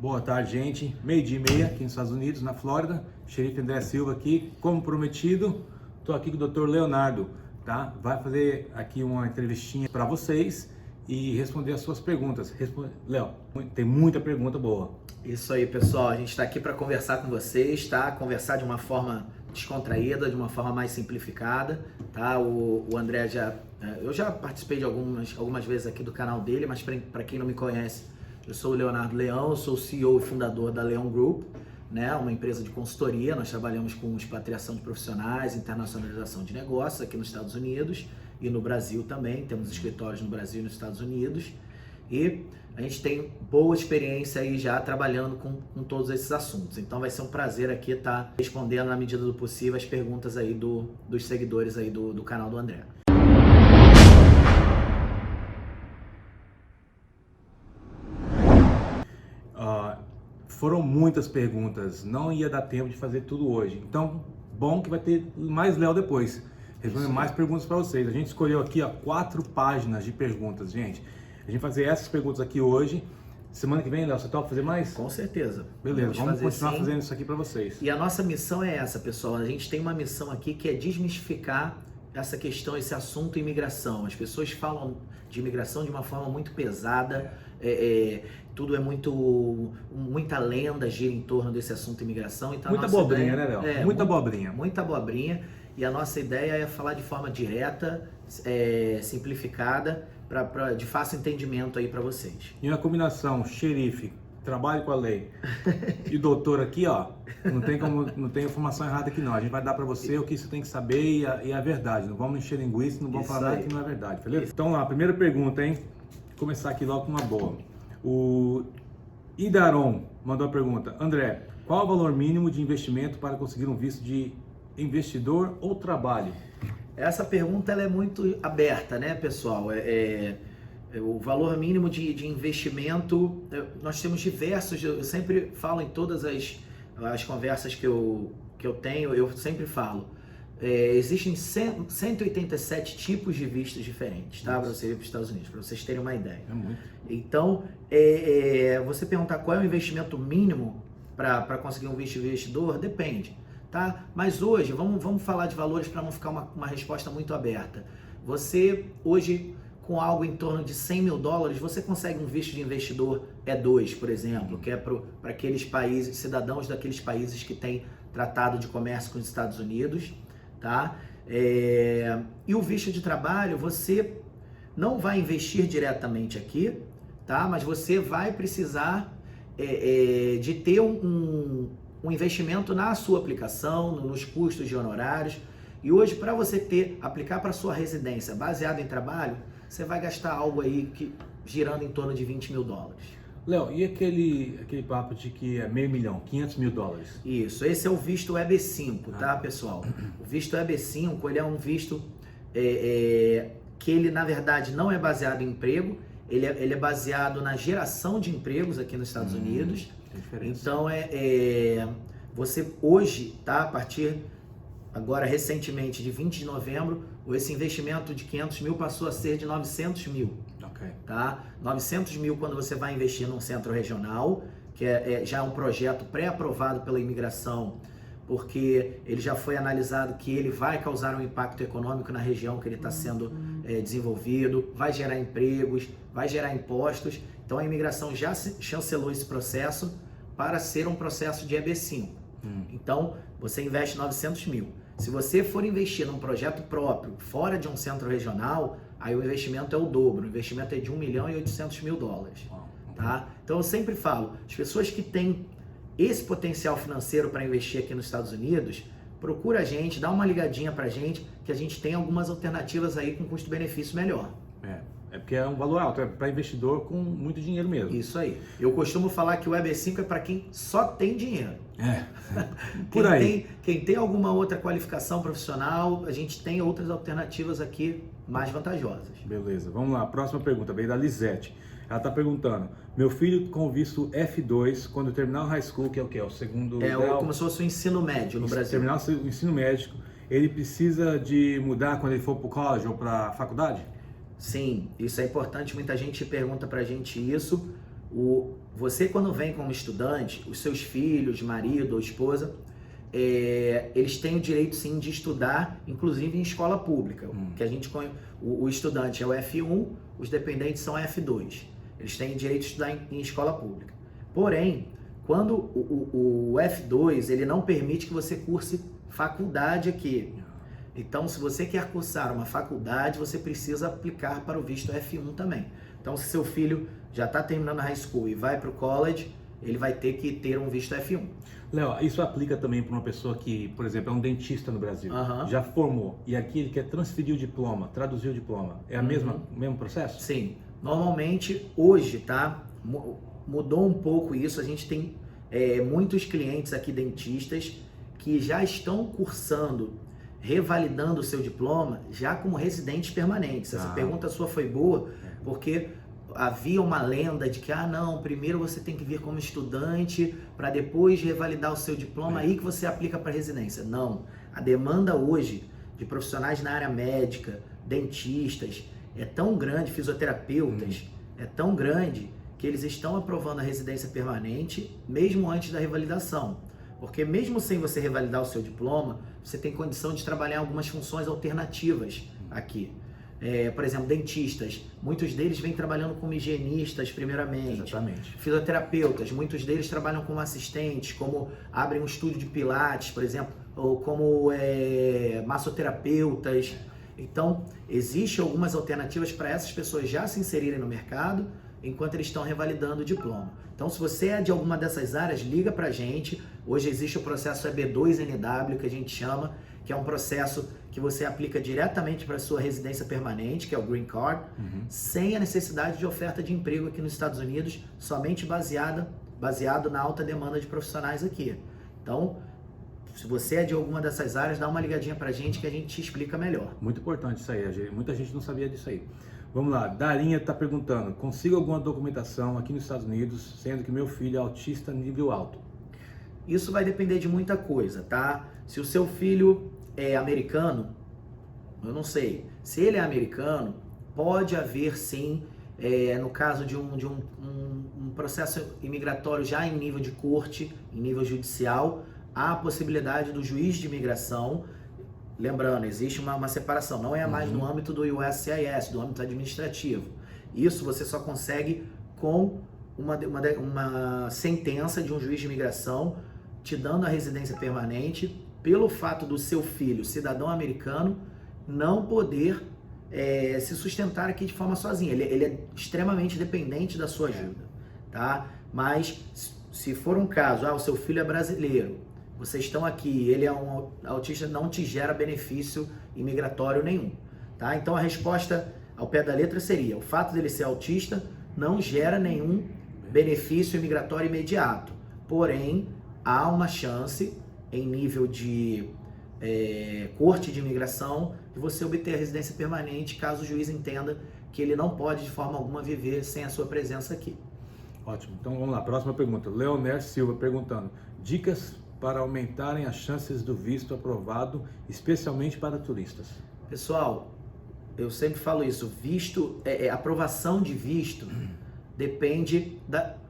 Boa tarde, gente. 12:30 aqui nos Estados Unidos, na Flórida. Xerife André Silva aqui. Como prometido, estou aqui com o Dr. Leonardo, tá? Vai fazer aqui uma entrevistinha para vocês e responder as suas perguntas. Léo, tem muita pergunta boa. Isso aí, pessoal. A gente está aqui para conversar com vocês, tá? Conversar de uma forma descontraída, de uma forma mais simplificada, tá? O André eu já participei de algumas vezes aqui do canal dele, mas para quem não me conhece, eu sou o Leonardo Leão, eu sou o CEO e fundador da Leão Group, né? Uma empresa de consultoria. Nós trabalhamos com expatriação de profissionais, internacionalização de negócios aqui nos Estados Unidos e no Brasil também. Temos escritórios no Brasil e nos Estados Unidos. E a gente tem boa experiência aí já trabalhando com todos esses assuntos. Então vai ser um prazer aqui estar respondendo na medida do possível as perguntas aí dos seguidores aí do canal do André. Foram muitas perguntas, não ia dar tempo de fazer tudo hoje. Então, bom que vai ter mais Léo depois, respondendo mais perguntas para vocês. A gente escolheu aqui 4 páginas de perguntas, gente. A gente vai fazer essas perguntas aqui hoje. Semana que vem, Léo, você topa fazer mais? Com certeza. Beleza, vamos continuar fazendo isso aqui para vocês. E a nossa missão é essa, pessoal. A gente tem uma missão aqui que é desmistificar essa questão, esse assunto imigração. As pessoas falam de imigração de uma forma muito pesada, tudo é muita lenda gira em torno desse assunto imigração. Então, muita abobrinha, né, Léo? Muita abobrinha. Muita abobrinha. E a nossa ideia é falar de forma direta, simplificada, de fácil entendimento aí para vocês. E uma combinação, xerife, trabalho com a lei e doutor aqui, ó, não tem informação errada aqui não. A gente vai dar para você o que você tem que saber e a verdade. Não vamos encher linguiça, não vamos falar nada que não é verdade, beleza? Então lá, primeira pergunta, hein? Vou começar aqui logo com uma boa. O Idaron mandou a pergunta: André, qual o valor mínimo de investimento para conseguir um visto de investidor ou trabalho? Essa pergunta ela é muito aberta, né, pessoal? O valor mínimo de investimento, nós temos diversos, eu sempre falo em todas as conversas que eu tenho, eu sempre falo, existem 187 tipos de vistos diferentes, tá? Para você ir para os Estados Unidos, para vocês terem uma ideia. É muito. Então, você perguntar qual é o investimento mínimo para conseguir um visto de investidor, depende, tá? Mas hoje, vamos falar de valores para não ficar uma resposta muito aberta. Você, hoje, com algo em torno de $100 mil, você consegue um visto de investidor E2, por exemplo, que é para aqueles países, cidadãos daqueles países que têm tratado de comércio com os Estados Unidos, tá? E o visto de trabalho, você não vai investir diretamente aqui, tá? Mas você vai precisar de ter um investimento na sua aplicação, nos custos de honorários. E hoje, para você aplicar para sua residência baseado em trabalho, você vai gastar algo aí girando em torno de $20 mil. Léo, e aquele papo de que é $500 mil, $500 mil? Isso, esse é o visto EB5, tá, pessoal? O visto EB5, ele é um visto que ele, na verdade, não é baseado em emprego, ele é baseado na geração de empregos aqui nos Estados Unidos. Então, você hoje, tá, a partir agora recentemente de 20 de novembro, esse investimento de 500 mil passou a ser de 900 mil. Okay. Tá? 900 mil quando você vai investir num centro regional, que já é um projeto pré-aprovado pela imigração, porque ele já foi analisado que ele vai causar um impacto econômico na região que ele está sendo desenvolvido, vai gerar empregos, vai gerar impostos. Então a imigração já chancelou esse processo para ser um processo de EB5. Então você investe 900 mil. Se você for investir num projeto próprio, fora de um centro regional, aí o investimento é o dobro. O investimento é de $1 milhão e 800 mil. Tá? Então eu sempre falo, as pessoas que têm esse potencial financeiro para investir aqui nos Estados Unidos, procura a gente, dá uma ligadinha pra gente, que a gente tem algumas alternativas aí com custo-benefício melhor. É porque é um valor alto, é para investidor com muito dinheiro mesmo. Isso aí. Eu costumo falar que o EB5 é para quem só tem dinheiro. Por aí. Quem tem alguma outra qualificação profissional, a gente tem outras alternativas aqui mais vantajosas. Beleza, vamos lá. Próxima pergunta, veio da Lisete. Ela está perguntando: meu filho com visto F2, quando terminar o high school, que é o quê? O segundo grau, como se fosse o ensino médio no Brasil. Terminar o ensino médio, ele precisa de mudar quando ele for para o college ou para a faculdade? Sim, isso é importante. Muita gente pergunta pra gente isso. você quando vem como estudante, os seus filhos, marido ou esposa, eles têm o direito sim de estudar, inclusive em escola pública. Que a gente o estudante é o F1, os dependentes são F2. Eles têm direito de estudar em escola pública. Porém, quando o F2, ele não permite que você curse faculdade aqui. Então, se você quer cursar uma faculdade, você precisa aplicar para o visto F1 também. Então, se seu filho já está terminando a high school e vai para o college, ele vai ter que ter um visto F1. Léo, isso aplica também para uma pessoa que, por exemplo, é um dentista no Brasil, já formou, e aqui ele quer transferir o diploma, traduzir o diploma. É o mesmo processo? Sim. Normalmente, hoje, tá? Mudou um pouco isso. A gente tem muitos clientes aqui, dentistas, que já estão cursando, revalidando o seu diploma, já como residentes permanentes. Essa pergunta sua foi boa, porque havia uma lenda de que, não, primeiro você tem que vir como estudante para depois revalidar o seu diploma, aí que você aplica para residência. Não. A demanda hoje de profissionais na área médica, dentistas, é tão grande, fisioterapeutas, é tão grande que eles estão aprovando a residência permanente mesmo antes da revalidação. Porque mesmo sem você revalidar o seu diploma, você tem condição de trabalhar algumas funções alternativas aqui. Por exemplo, dentistas, muitos deles vêm trabalhando como higienistas primeiramente. Exatamente. Fisioterapeutas, muitos deles trabalham como assistentes, como abrem um estúdio de pilates, por exemplo, ou como massoterapeutas. Então, existem algumas alternativas para essas pessoas já se inserirem no mercado enquanto eles estão revalidando o diploma. Então, se você é de alguma dessas áreas, liga para a gente. Hoje existe o processo EB2NW, que a gente chama, que é um processo que você aplica diretamente para a sua residência permanente, que é o Green Card, sem a necessidade de oferta de emprego aqui nos Estados Unidos, somente baseado na alta demanda de profissionais aqui. Então, se você é de alguma dessas áreas, dá uma ligadinha para a gente que a gente te explica melhor. Muito importante isso aí, muita gente não sabia disso aí. Vamos lá, Darinha está perguntando, consigo alguma documentação aqui nos Estados Unidos, sendo que meu filho é autista nível alto? Isso vai depender de muita coisa, tá? Se o seu filho é americano, eu não sei. Se ele é americano, pode haver sim, no caso de um processo imigratório já em nível de corte, em nível judicial, há a possibilidade do juiz de imigração. Lembrando, existe uma separação, não é mais no âmbito do USCIS, do âmbito administrativo. Isso você só consegue com uma sentença de um juiz de imigração te dando a residência permanente pelo fato do seu filho, cidadão americano, não poder se sustentar aqui de forma sozinha. Ele é extremamente dependente da sua ajuda, tá? Mas se for um caso, o seu filho é brasileiro, vocês estão aqui, ele é um autista, não te gera benefício imigratório nenhum, tá? Então a resposta ao pé da letra seria, o fato dele ser autista não gera nenhum benefício imigratório imediato, porém há uma chance em nível de corte de imigração de você obter a residência permanente caso o juiz entenda que ele não pode de forma alguma viver sem a sua presença aqui. Ótimo, então vamos lá, próxima pergunta, Leonel Silva perguntando, dicas para aumentarem as chances do visto aprovado, especialmente para turistas? Pessoal, eu sempre falo isso, visto, aprovação de visto depende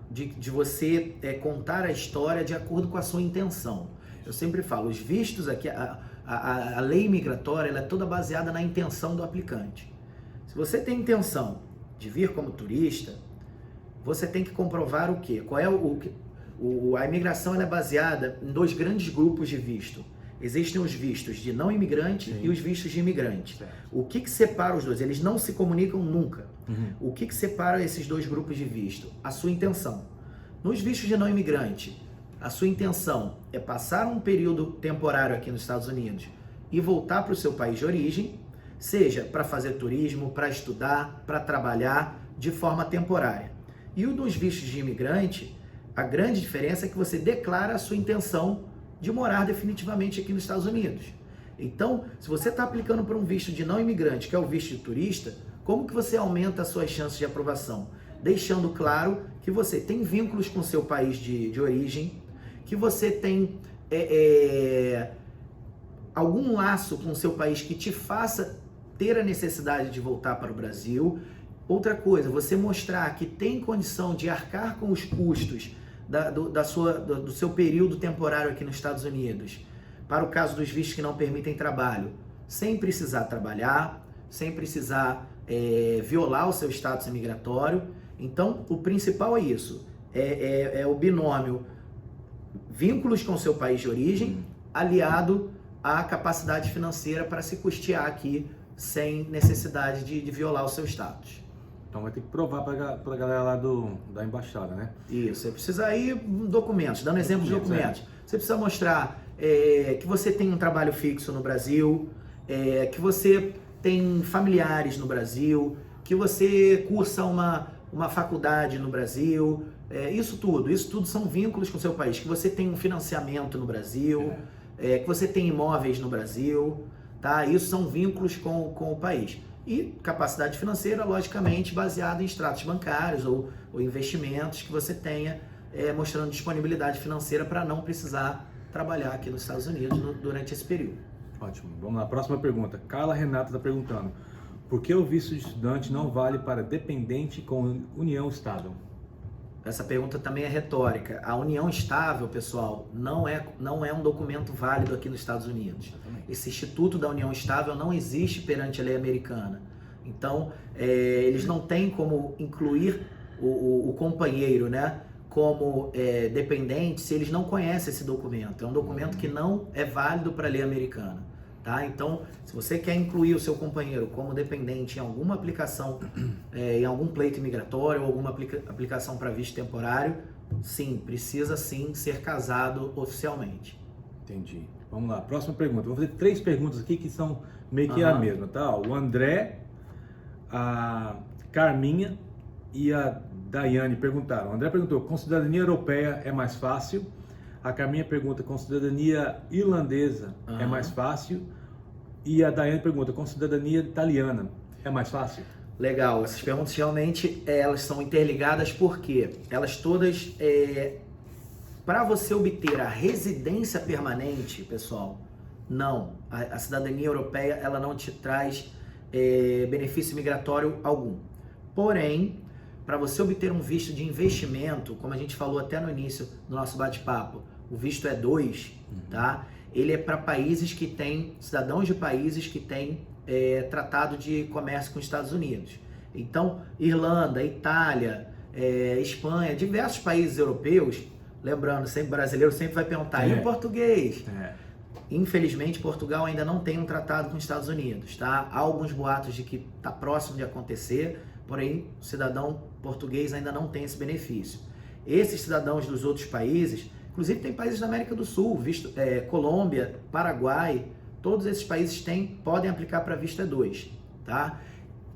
de você contar a história de acordo com a sua intenção. Eu sempre falo, os vistos aqui, a lei migratória, ela é toda baseada na intenção do aplicante. Se você tem intenção de vir como turista, você tem que comprovar o quê? Qual é a imigração ela é baseada em dois grandes grupos de visto. Existem os vistos de não imigrante e os vistos de imigrante. Certo. O que separa os dois? Eles não se comunicam nunca. O que separa esses dois grupos de visto? A sua intenção. Nos vistos de não imigrante, a sua intenção é passar um período temporário aqui nos Estados Unidos e voltar para o seu país de origem, seja para fazer turismo, para estudar, para trabalhar de forma temporária. E o dos vistos de imigrante, a grande diferença é que você declara a sua intenção de morar definitivamente aqui nos Estados Unidos. Então, se você está aplicando para um visto de não imigrante, que é o visto de turista, como que você aumenta as suas chances de aprovação? Deixando claro que você tem vínculos com o seu país de origem, que você tem algum laço com o seu país que te faça ter a necessidade de voltar para o Brasil, Outra coisa, você mostrar que tem condição de arcar com os custos do seu período temporário aqui nos Estados Unidos, para o caso dos vistos que não permitem trabalho, sem precisar trabalhar, sem precisar violar o seu status imigratório. Então, o principal é isso, é o binômio vínculos com o seu país de origem, aliado à capacidade financeira para se custear aqui sem necessidade de violar o seu status. Então vai ter que provar para a galera lá da embaixada, né? Isso, você precisa aí documentos, dando exemplo de documentos. Você precisa mostrar que você tem um trabalho fixo no Brasil, que você tem familiares no Brasil, que você cursa uma faculdade no Brasil, isso tudo são vínculos com o seu país, que você tem um financiamento no Brasil, que você tem imóveis no Brasil, tá? Isso são vínculos com o país. E capacidade financeira, logicamente, baseada em extratos bancários ou investimentos que você tenha, mostrando disponibilidade financeira para não precisar trabalhar aqui nos Estados Unidos durante esse período. Ótimo. Vamos lá, próxima pergunta. Carla Renata está perguntando: por que o visto de estudante não vale para dependente com união estável? Essa pergunta também é retórica. A união estável, pessoal, não é um documento válido aqui nos Estados Unidos. Esse Instituto da União Estável não existe perante a lei americana. Então, eles não têm como incluir o companheiro, né, como dependente se eles não conhecem esse documento. É um documento que não é válido para a lei americana. Tá? Então, se você quer incluir o seu companheiro como dependente em alguma aplicação, em algum pleito imigratório ou alguma aplicação para visto temporário, sim, precisa sim ser casado oficialmente. Entendi. Vamos lá, próxima pergunta. Vou fazer 3 perguntas aqui que são meio que a mesma, tá? O André, a Carminha e a Daiane perguntaram. O André perguntou: com cidadania europeia é mais fácil? A Carminha pergunta: com cidadania irlandesa é mais fácil? E a Daiane pergunta: com cidadania italiana é mais fácil? Legal, essas perguntas realmente elas são interligadas porque elas todas, para você obter a residência permanente, pessoal, não, a cidadania europeia ela não te traz benefício migratório algum. Porém, para você obter um visto de investimento, como a gente falou até no início do nosso bate-papo, o visto E2, tá? Ele é para países que têm, cidadãos de países que têm tratado de comércio com os Estados Unidos. Então, Irlanda, Itália, Espanha, diversos países europeus, lembrando, sempre brasileiro sempre vai perguntar, e o português? Infelizmente, Portugal ainda não tem um tratado com os Estados Unidos, tá? Há alguns boatos de que está próximo de acontecer, porém, o cidadão português ainda não tem esse benefício. Esses cidadãos dos outros países, inclusive tem países da América do Sul, Colômbia, Paraguai, todos esses países podem aplicar para visto E2, tá?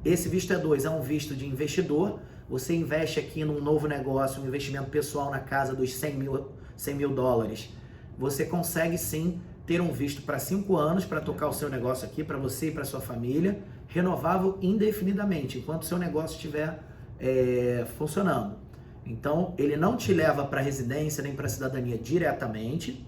Esse visto E2 é um visto de investidor, você investe aqui num novo negócio, um investimento pessoal na casa dos 100 mil dólares, você consegue sim ter um visto para 5 anos para tocar o seu negócio aqui, para você e para sua família, renovável indefinidamente, enquanto o seu negócio estiver funcionando. Então, ele não te leva para residência nem para cidadania diretamente,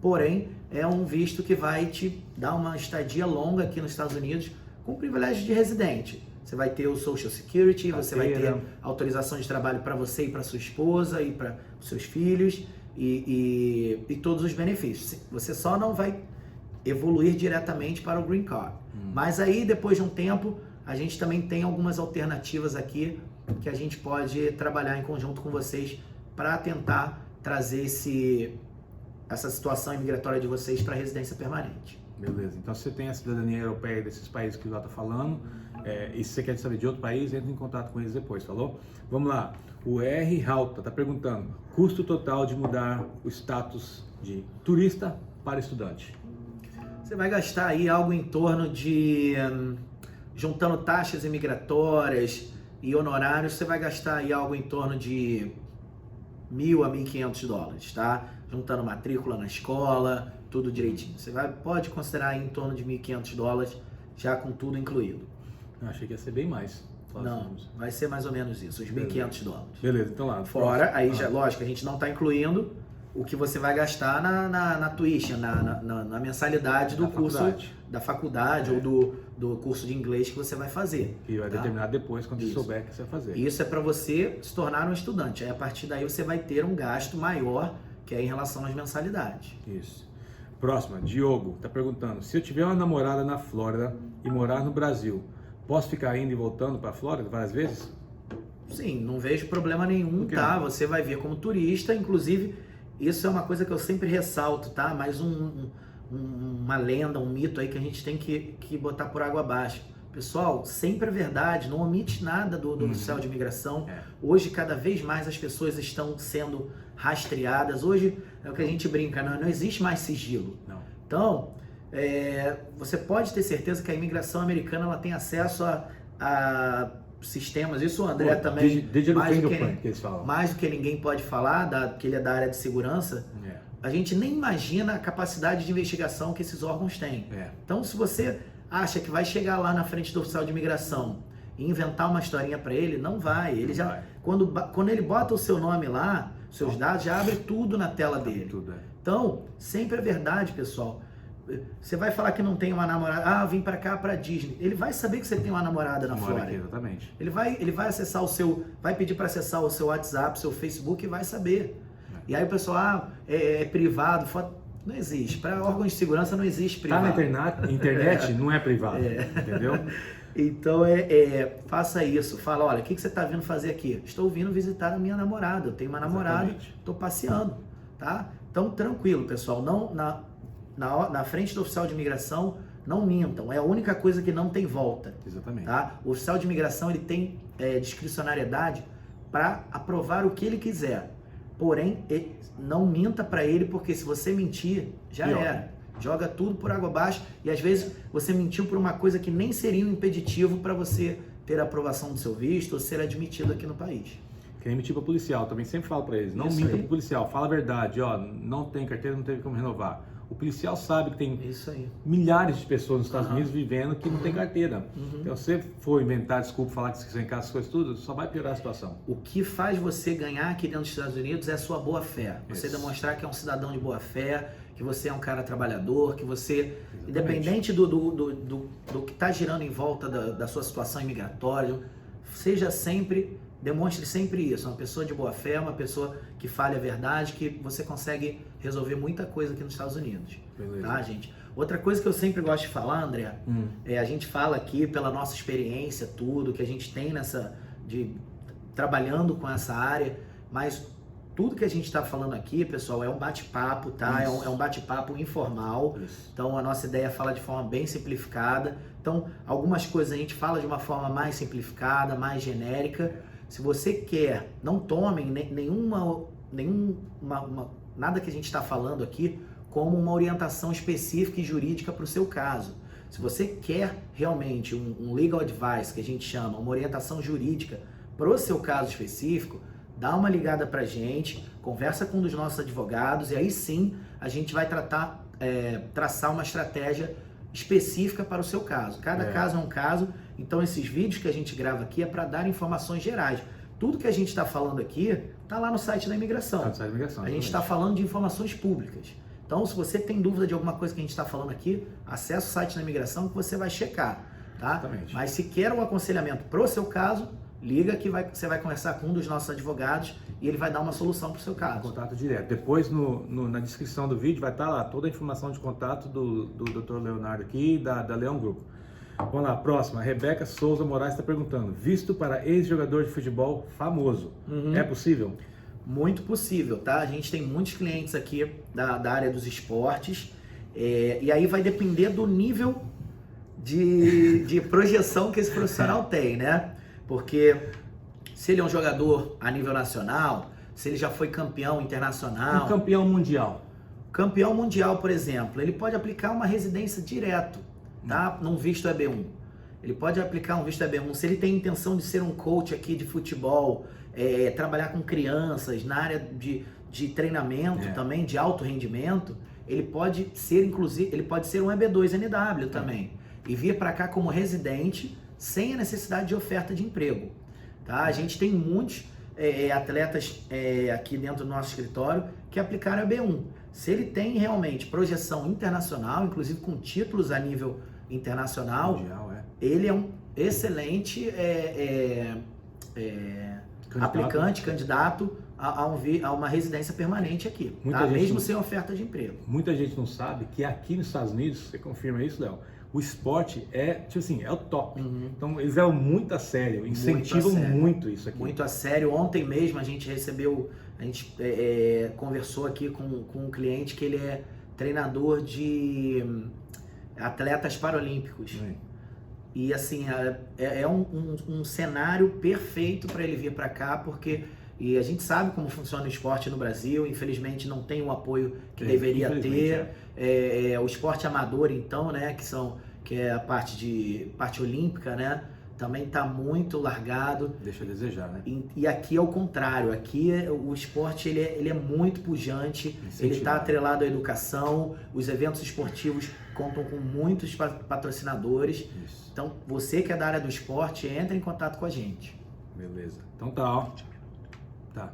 porém, é um visto que vai te dar uma estadia longa aqui nos Estados Unidos com privilégio de residente. Você vai ter o Social Security, você vai ter autorização de trabalho para você e para sua esposa e para os seus filhos e todos os benefícios. Você só não vai evoluir diretamente para o Green Card. Mas aí, depois de um tempo, a gente também tem algumas alternativas aqui que a gente pode trabalhar em conjunto com vocês para tentar trazer essa situação imigratória de vocês para residência permanente. Beleza, então se você tem a cidadania europeia desses países que o Léo está falando, e se você quer saber de outro país, entre em contato com eles depois, falou? Vamos lá, o R. Rauta está perguntando: custo total de mudar o status de turista para estudante? Você vai gastar aí algo em torno de, juntando taxas imigratórias e honorários, você vai gastar aí algo em torno de $1.000 a $1.500, tá? Juntando matrícula na escola, tudo direitinho. Você pode considerar aí em torno de $1.500, já com tudo incluído. Eu achei que ia ser bem mais. Não, vai ser mais ou menos isso, os $1.500. Beleza, então lá. Fora, aí já, lógico, a gente não está incluindo o que você vai gastar na tuition, na mensalidade do curso da faculdade ou do curso de inglês que você vai fazer. Que vai determinar depois, quando você souber que você vai fazer. Isso é para você se tornar um estudante. Aí, a partir daí você vai ter um gasto maior, que é em relação às mensalidades. Isso. Próxima, Diogo está perguntando: se eu tiver uma namorada na Flórida e morar no Brasil, posso ficar indo e voltando para a Flórida várias vezes? Sim, não vejo problema nenhum, tá? Você vai vir como turista, inclusive, isso é uma coisa que eu sempre ressalto, tá? Mais uma lenda, um mito aí que a gente tem que botar por água abaixo. Pessoal, sempre é verdade, não omite nada do oficial de imigração. Hoje, cada vez mais as pessoas estão sendo rastreadas. Hoje, é o que a gente brinca, não existe mais sigilo. Não. Então, você pode ter certeza que a imigração americana ela tem acesso a sistemas, isso o André também, mais do que ninguém pode falar, que ele é da área de segurança, a gente nem imagina a capacidade de investigação que esses órgãos têm. Então, se você acha que vai chegar lá na frente do oficial de imigração e inventar uma historinha para ele, não vai. Ele quando ele bota o seu nome lá, seus dados, já abre tudo na tela dele. Então, sempre é verdade, pessoal. Você vai falar que não tem uma namorada, vim para cá para Disney. Ele vai saber que você tem uma namorada na Flórida. Exatamente. Ele vai acessar vai pedir para acessar o seu WhatsApp, seu Facebook e vai saber. E aí o pessoal, é privado, não existe. Para órgãos de segurança não existe privado. Tá na internet não é privado, entendeu? Então, faça isso. Fala, olha, o que você está vindo fazer aqui? Estou vindo visitar a minha namorada. Eu tenho uma namorada, estou passeando, tá? Então, tranquilo, pessoal. Não, na frente do oficial de imigração, não mintam. É a única coisa que não tem volta. Exatamente. Tá? O oficial de imigração ele tem discricionariedade para aprovar o que ele quiser. Porém, não minta para ele, porque se você mentir, já era. Joga tudo por água abaixo e às vezes você mentiu por uma coisa que nem seria um impeditivo para você ter a aprovação do seu visto ou ser admitido aqui no país. Que nem mentir para policial, também sempre falo para eles, não minta para o policial, fala a verdade, não tem carteira, não teve como renovar. O policial sabe que tem milhares de pessoas nos Estados Unidos vivendo que não tem carteira. Então, se você for inventar desculpa, falar que você em casa, essas coisas tudo, só vai piorar a situação. O que faz você ganhar aqui dentro dos Estados Unidos é a sua boa fé. Você demonstrar que é um cidadão de boa fé, que você é um cara trabalhador, que você, independente do que está girando em volta da sua situação imigratória, demonstre sempre isso, uma pessoa de boa fé, uma pessoa que fale a verdade, que você consegue resolver muita coisa aqui nos Estados Unidos. Beleza. Tá, gente? Outra coisa que eu sempre gosto de falar, André, a gente fala aqui pela nossa experiência, tudo que a gente tem trabalhando com essa área, mas tudo que a gente está falando aqui, pessoal, é um bate-papo, tá? É um bate-papo informal. Isso. Então, a nossa ideia é falar de forma bem simplificada. Então, algumas coisas a gente fala de uma forma mais simplificada, mais genérica. Se você quer, não tomem nada que a gente está falando aqui como uma orientação específica e jurídica para o seu caso. Se você quer realmente um legal advice, que a gente chama, uma orientação jurídica para o seu caso específico, dá uma ligada para a gente, conversa com um dos nossos advogados e aí sim a gente vai traçar uma estratégia específica para o seu caso. Cada caso é um caso, então esses vídeos que a gente grava aqui é para dar informações gerais. Tudo que a gente está falando aqui está lá no site da imigração. A gente está falando de informações públicas. Então, se você tem dúvida de alguma coisa que a gente está falando aqui, acesse o site da imigração que você vai checar. Tá? Exatamente. Mas se quer um aconselhamento para o seu caso, liga que você vai conversar com um dos nossos advogados e ele vai dar uma solução para o seu caso. Contato direto. Depois, na descrição do vídeo, vai estar lá toda a informação de contato do Dr. Leonardo aqui, da Leão Group. Vamos lá, próxima. A Rebeca Souza Moraes está perguntando: visto para ex-jogador de futebol famoso, é possível? Muito possível, tá? A gente tem muitos clientes aqui da área dos esportes e aí vai depender do nível de projeção que esse profissional tem, né? Porque se ele é um jogador a nível nacional, se ele já foi campeão internacional... Um campeão mundial. Campeão mundial, por exemplo, ele pode aplicar uma residência direto, tá? Num visto EB1. Ele pode aplicar um visto EB1. Se ele tem intenção de ser um coach aqui de futebol, trabalhar com crianças, na área de treinamento também, de alto rendimento, ele pode ser, inclusive, ele pode ser um EB2 NW também. E vir para cá como residente, sem a necessidade de oferta de emprego. Tá? A gente tem muitos atletas aqui dentro do nosso escritório que aplicaram a B1. Se ele tem realmente projeção internacional, inclusive com títulos a nível internacional, Mundial, ele é um excelente candidato a uma residência permanente aqui, tá? Mesmo sem oferta de emprego. Muita gente não sabe que aqui nos Estados Unidos, você confirma isso, Léo? O esporte é o top. Então, eles levam muito a sério, incentivam muito isso aqui. Muito a sério. Ontem mesmo a gente conversou aqui com um cliente que ele é treinador de atletas paralímpicos. E assim, é um cenário perfeito para ele vir para cá, porque a gente sabe como funciona o esporte no Brasil, infelizmente não tem o apoio que deveria ter. O esporte amador, então, né, que é a parte olímpica, né, também está muito largado. Deixa a desejar, né? E aqui é o contrário, aqui o esporte ele é muito pujante, ele está atrelado à educação, os eventos esportivos contam com muitos patrocinadores. Isso. Então, você que é da área do esporte, entra em contato com a gente. Beleza. Então tá, ó. Tá.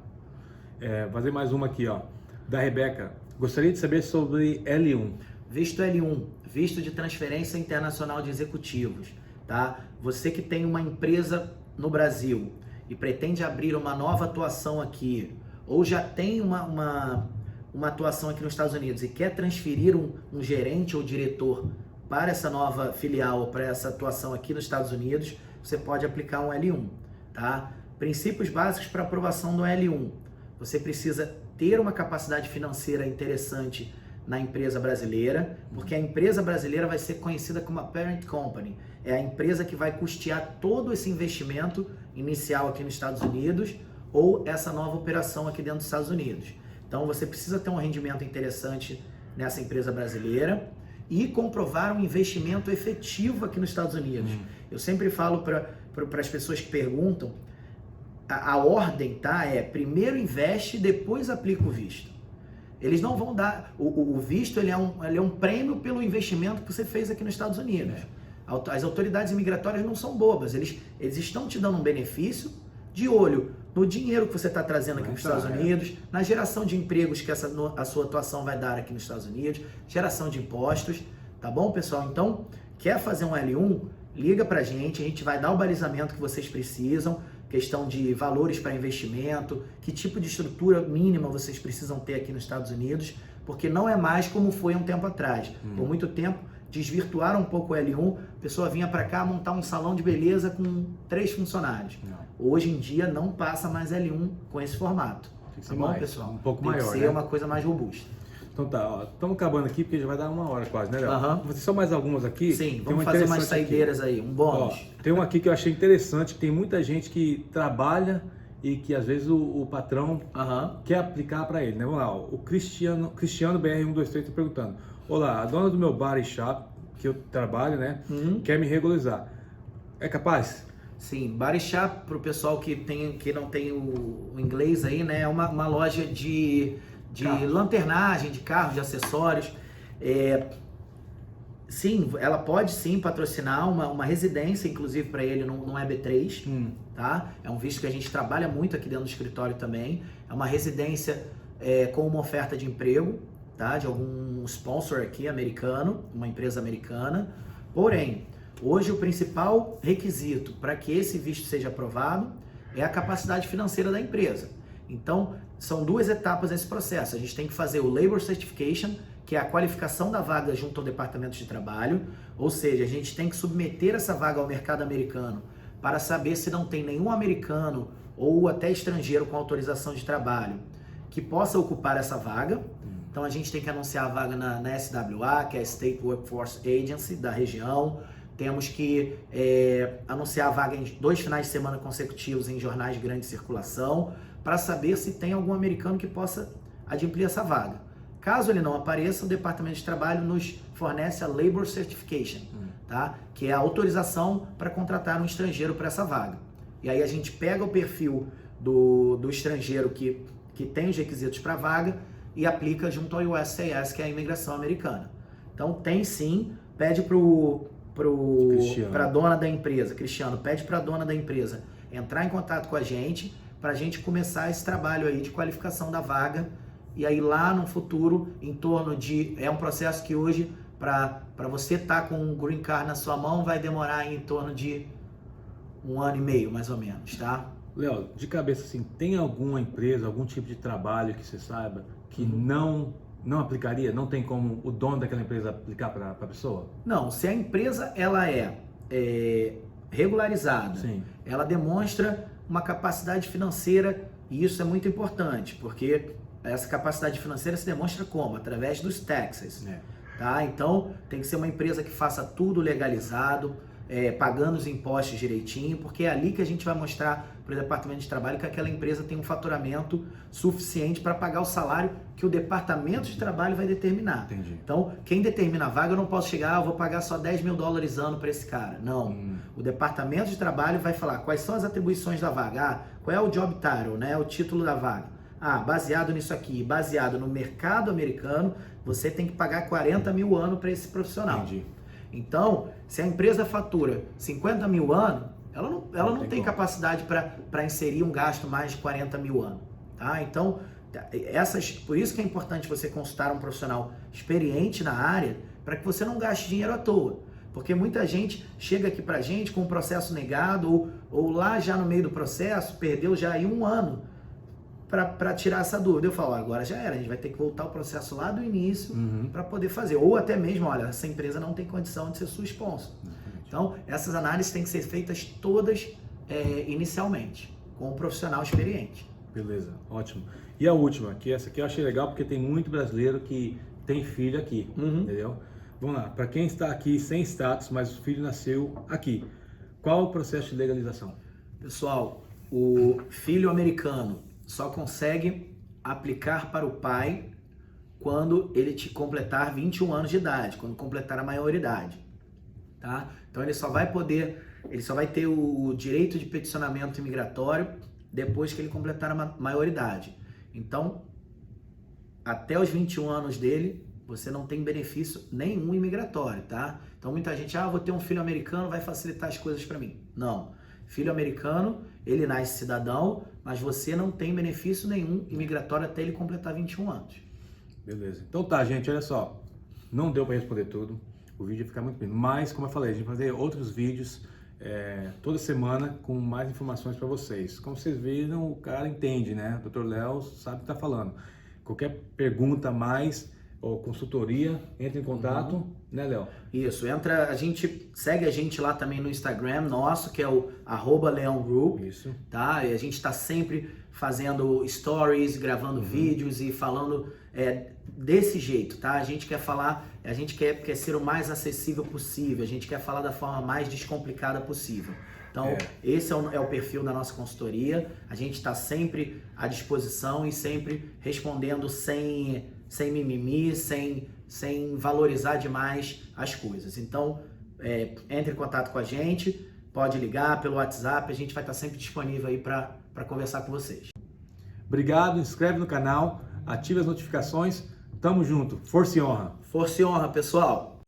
Fazer mais uma aqui, ó. Da Rebeca. Gostaria de saber sobre L1. Visto L1, visto de transferência internacional de executivos, tá? Você que tem uma empresa no Brasil e pretende abrir uma nova atuação aqui, ou já tem uma atuação aqui nos Estados Unidos e quer transferir um gerente ou diretor para essa nova filial, para essa atuação aqui nos Estados Unidos, você pode aplicar um L1, tá? Princípios básicos para aprovação do L1. Você precisa ter uma capacidade financeira interessante na empresa brasileira, porque a empresa brasileira vai ser conhecida como a parent company. É a empresa que vai custear todo esse investimento inicial aqui nos Estados Unidos ou essa nova operação aqui dentro dos Estados Unidos. Então você precisa ter um rendimento interessante nessa empresa brasileira e comprovar um investimento efetivo aqui nos Estados Unidos. Eu sempre falo para as pessoas que perguntam, a ordem, tá? Primeiro investe, depois aplica o visto. Eles não vão dar... O visto ele é um prêmio pelo investimento que você fez aqui nos Estados Unidos. As autoridades imigratórias não são bobas. Eles estão te dando um benefício de olho no dinheiro que você está trazendo aqui nos Estados Unidos, na geração de empregos que a sua atuação vai dar aqui nos Estados Unidos, geração de impostos. Tá bom, pessoal? Então, quer fazer um L1? Liga pra gente. A gente vai dar o balizamento que vocês precisam. Questão de valores para investimento, que tipo de estrutura mínima vocês precisam ter aqui nos Estados Unidos, porque não é mais como foi um tempo atrás. Por muito tempo, desvirtuaram um pouco o L1, a pessoa vinha para cá montar um salão de beleza com 3 funcionários. Hoje em dia não passa mais L1 com esse formato. Tá bom, pessoal? Um pouco Tem maior, que ser uma coisa mais robusta. Então tá, estamos acabando aqui porque já vai dar 1 hora quase, né, Léo? Vou fazer só mais algumas aqui. Sim, vamos fazer umas saideiras aqui. Um bônus. Tem uma aqui que eu achei interessante, que tem muita gente que trabalha e que às vezes o patrão quer aplicar para ele, né? Vamos lá, o Cristiano BR123 está perguntando: olá, a dona do meu bar e shop, que eu trabalho, né, quer me regularizar. É capaz? Sim, bar e shop, para o pessoal que não tem o inglês aí, né, é uma loja de lanternagem, de carros, de acessórios. Sim, ela pode sim patrocinar uma residência, inclusive para ele no EB3, tá? É um visto que a gente trabalha muito aqui dentro do escritório também. É uma residência com uma oferta de emprego, tá? De algum sponsor aqui americano, uma empresa americana. Porém, hoje o principal requisito para que esse visto seja aprovado é a capacidade financeira da empresa. Então, são 2 etapas nesse processo. A gente tem que fazer o Labor Certification, que é a qualificação da vaga junto ao Departamento de Trabalho, ou seja, a gente tem que submeter essa vaga ao mercado americano para saber se não tem nenhum americano ou até estrangeiro com autorização de trabalho que possa ocupar essa vaga. Então, a gente tem que anunciar a vaga na SWA, que é a State Workforce Agency da região. Temos que anunciar a vaga em 2 finais de semana consecutivos em jornais de grande circulação, para saber se tem algum americano que possa adimplir essa vaga. Caso ele não apareça, o Departamento de Trabalho nos fornece a Labor Certification, tá? Que é a autorização para contratar um estrangeiro para essa vaga. E aí a gente pega o perfil do estrangeiro que tem os requisitos para a vaga e aplica junto ao USCIS, que é a imigração americana. Então tem sim, pede para a dona da empresa, Cristiano, pede para a dona da empresa entrar em contato com a gente para a gente começar esse trabalho aí de qualificação da vaga. E aí lá no futuro, em torno de... É um processo que hoje, para você estar com um green card na sua mão, vai demorar aí em torno de 1 ano e meio, mais ou menos, tá? Léo, de cabeça assim, tem alguma empresa, algum tipo de trabalho que você saiba que não aplicaria? Não tem como o dono daquela empresa aplicar para a pessoa? Não, se a empresa ela é regularizada, Sim. ela demonstra uma capacidade financeira, e isso é muito importante, porque essa capacidade financeira se demonstra como? Através dos taxes. Tá? Então, tem que ser uma empresa que faça tudo legalizado, pagando os impostos direitinho, porque é ali que a gente vai mostrar para o Departamento de Trabalho que aquela empresa tem um faturamento suficiente para pagar o salário que o Departamento de Trabalho vai determinar. Entendi. Então, quem determina a vaga, eu não posso chegar, eu vou pagar só $10 mil ano para esse cara. Não. O Departamento de Trabalho vai falar quais são as atribuições da vaga, qual é o job title, né, o título da vaga. Baseado nisso aqui, baseado no mercado americano, você tem que pagar 40 mil ano para esse profissional. Entendi. Então, se a empresa fatura 50 mil ano, ela não tem como. capacidade para inserir um gasto mais de 40 mil ano. Tá? Então, por isso que é importante você consultar um profissional experiente na área, para que você não gaste dinheiro à toa. Porque muita gente chega aqui pra gente com um processo negado, ou lá já no meio do processo, perdeu já aí 1 ano para tirar essa dúvida. Eu falo, agora já era, a gente vai ter que voltar o processo lá do início para poder fazer. Ou até mesmo, olha, essa empresa não tem condição de ser sua sponsor. Então, essas análises têm que ser feitas todas inicialmente, com um profissional experiente. Beleza, ótimo. E a última, que essa aqui eu achei legal porque tem muito brasileiro que tem filho aqui, entendeu? Vamos lá, para quem está aqui sem status, mas o filho nasceu aqui, qual o processo de legalização? Pessoal, o filho americano só consegue aplicar para o pai quando ele te completar 21 anos de idade, quando completar a maioridade, tá? Então ele só vai ter o direito de peticionamento imigratório depois que ele completar a maioridade. Então, até os 21 anos dele, você não tem benefício nenhum imigratório, tá? Então muita gente, vou ter um filho americano, vai facilitar as coisas para mim. Não. Filho americano, ele nasce cidadão, mas você não tem benefício nenhum imigratório até ele completar 21 anos. Beleza. Então tá, gente, olha só. Não deu para responder tudo. O vídeo ia ficar muito bem. Mas, como eu falei, a gente vai fazer outros vídeos toda semana com mais informações para vocês. Como vocês viram, o cara entende, né? O Dr. Léo sabe o que está falando. Qualquer pergunta mais ou consultoria, entre em contato, né, Léo? Isso, segue a gente lá também no Instagram nosso, que é o @leongroup. Isso. Tá? E a gente está sempre fazendo stories, gravando vídeos e falando desse jeito, tá? A gente quer ser o mais acessível possível, a gente quer falar da forma mais descomplicada possível. Então, esse é o perfil da nossa consultoria. A gente está sempre à disposição e sempre respondendo sem mimimi, sem valorizar demais as coisas. Então, entre em contato com a gente, pode ligar pelo WhatsApp, a gente vai estar sempre disponível aí para conversar com vocês. Obrigado, inscreve no canal, ative as notificações, tamo junto, força e honra! Força e honra, pessoal!